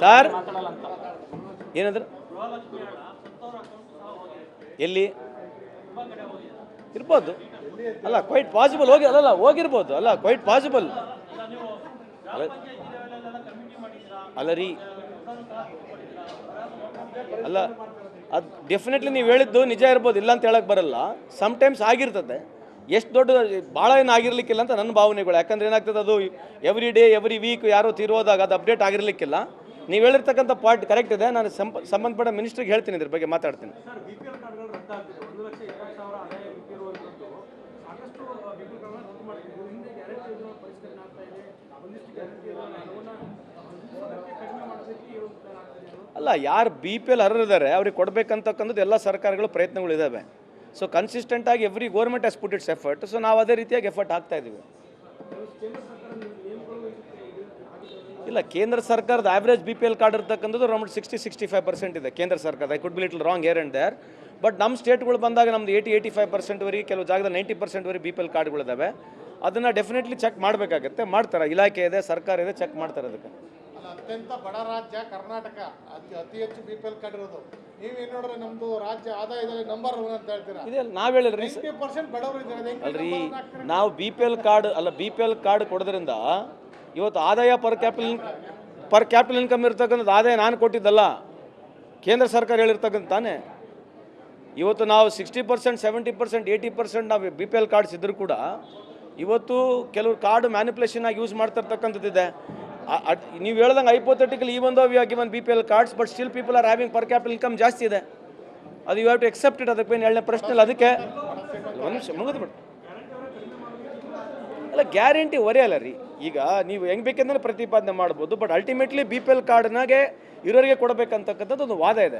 sir ಏನಂದ್ರೆ ಎಲ್ಲಿ ಇರ್ಬೋದು ಅಲ್ಲ ಕ್ವೈಟ್ ಪಾಸಿಬಲ್ ಹೋಗಿ ಅಲ್ಲಲ್ಲ ಹೋಗಿರ್ಬೋದು ಅಲ್ಲ ಕ್ವೈಟ್ ಪಾಸಿಬಲ್ ಅಲ್ಲ ರೀ ಅಲ್ಲ ಅದು ಡೆಫಿನೆಟ್ಲಿ ನೀವು ಹೇಳಿದ್ದು ನಿಜ ಇರ್ಬೋದು ಇಲ್ಲ ಅಂತ ಹೇಳಕ್ಕೆ ಬರಲ್ಲ ಸಮ್ಟೈಮ್ಸ್ ಆಗಿರ್ತದೆ ಎಷ್ಟು ದೊಡ್ಡ ಭಾಳ ಏನು ಆಗಿರಲಿಕ್ಕಿಲ್ಲ ಅಂತ ನನ್ನ ಭಾವನೆಗಳು ಯಾಕಂದ್ರೆ ಏನಾಗ್ತದೆ ಅದು ಎವ್ರಿ ಡೇ ಎವ್ರಿ ವೀಕ್ ಯಾರೋ ತಿರುವುದಾಗ ಅದು ಅಪ್ಡೇಟ್ ಆಗಿರಲಿಕ್ಕಿಲ್ಲ ನೀವು ಹೇಳಿರ್ತಕ್ಕಂಥ ಪಾರ್ಟ್ ಕರೆಕ್ಟ್ ಇದೆ ನಾನು ಸಂಬಂಧಪಟ್ಟ ಮಿನಿಸ್ಟ್ರಿಗೆ ಹೇಳ್ತೀನಿ ಇದ್ರ ಬಗ್ಗೆ ಮಾತಾಡ್ತೀನಿ ಅಲ್ಲ ಯಾರು ಬಿ ಪಿ ಎಲ್ ಅರ್ಹರಿದ್ದಾರೆ ಅವ್ರಿಗೆ ಕೊಡಬೇಕಂತಕ್ಕಂಥದ್ದು ಎಲ್ಲ ಸರ್ಕಾರಗಳು ಪ್ರಯತ್ನಗಳಿದ್ದಾವೆ ಸೊ ಕನ್ಸಿಸ್ಟೆಂಟಾಗಿ every government has put its effort so ನಾವು ಅದೇ ರೀತಿಯಾಗಿ ಎಫರ್ಟ್ ಹಾಕ್ತಾ ಇದ್ದೀವಿ ಇಲ್ಲ ಕೇಂದ್ರ ಸರ್ಕಾರದ average B P L card ಇರ್ತಕ್ಕಂಥದ್ದು ಅರೌಂಡ್ 60-65% ಇದೆ ಕೇಂದ್ರ ಸರ್ಕಾರದ I could be little wrong here and there but ನಮ್ಮ ಸ್ಟೇಟ್ಗಳು ಬಂದಾಗ ನಮ್ದು 80-85% ಕೆಲವು ಜಾಗದಲ್ಲಿ 90% ಬಿ ಪಿ ಎಲ್ ಕಾರ್ಡ್ಗಳಿದ್ದಾವೆ ಅದನ್ನು ಡೆಫಿನೆಟ್ಲಿ ಚೆಕ್ ಮಾಡಬೇಕಾಗತ್ತೆ ಮಾಡ್ತಾರೆ ಇಲಾಖೆ ಇದೆ ಸರ್ಕಾರ ಇದೆ ಚೆಕ್ ಮಾಡ್ತಾರೆ ಅದಕ್ಕೆ ಅತ್ಯಂತ ಬಡ ರಾಜ್ಯ ಕರ್ನಾಟಕ ಅತಿ ಹೆಚ್ಚು ಬಿ ಪಿ ಎಲ್ ಕಾರ್ಡ್ ಇರೋದು ನೀವೇನು ನೋಡ್ರೆ ನಮ್ಮದು ರಾಜ್ಯ ಆದಾಯದಲ್ಲಿ ನಂಬರ್ 1 ಅಂತ ಹೇಳ್ತೀರಾ ಇದೆ ನಾವು ಹೇಳಿದ್ರಿ 90% ಬಡವರು ಇದ್ದಾರೆ ಅಲ್ರಿ ನಾವು ಬಿ ಪಿ ಎಲ್ ಕಾರ್ಡ್ ಕೊಡೋದ್ರಿಂದ ಇವತ್ತು ಆದಾಯ ಪರ್ ಕ್ಯಾಪಿಟಲ್ ಇನ್ಕಮ್ ಇರ್ತಕ್ಕಂಥದ್ದು ಆದಾಯ ನಾನು ಕೊಟ್ಟಿದ್ದಲ್ಲ ಕೇಂದ್ರ ಸರ್ಕಾರ ಹೇಳಿರ್ತಕ್ಕಂಥ ತಾನೇ ಇವತ್ತು ನಾವು 60%, 70%, 80% ನಾವು ಬಿ ಪಿ ಎಲ್ ಕಾರ್ಡ್ಸ್ ಇದ್ದರೂ ಕೂಡ ಇವತ್ತು ಕೆಲವರು ಕಾರ್ಡ್ ಮ್ಯಾನಿಪುಲೇಷನ್ ಆಗಿ ಯೂಸ್ ಮಾಡ್ತಿರ್ತಕ್ಕಂಥದ್ದಿದೆ ನೀವು ಹೇಳ್ದಂಗೆ ಹೈಪೋಥೆಟಿಕಲ್ ಈ ಒಂದು V R given B P L cards but still people are having per capital income ಜಾಸ್ತಿ ಇದೆ ಅದು you have to accept it ಅದಕ್ಕೆ ಏನು ಹೇಳನೇ ಪ್ರಶ್ನೆ ಇಲ್ಲ ಅದಕ್ಕೆ ಒಂದು ನಿಮಿಷ ಮುಗಿದು ಬಿಟ್ಟು ಅಲ್ಲ ಗ್ಯಾರಂಟಿ ಒರೆಯಲ್ಲ ರೀ ಈಗ ನೀವು ಹೆಂಗೆ ಬೇಕೆಂದ್ರೆ ಪ್ರತಿಪಾದನೆ ಮಾಡ್ಬೋದು but ultimately B P L ಕಾರ್ಡ್ನಾಗೆ ಇರೋರಿಗೆ ಕೊಡಬೇಕಂತಕ್ಕಂಥದ್ದು ಒಂದು ವಾದ ಇದೆ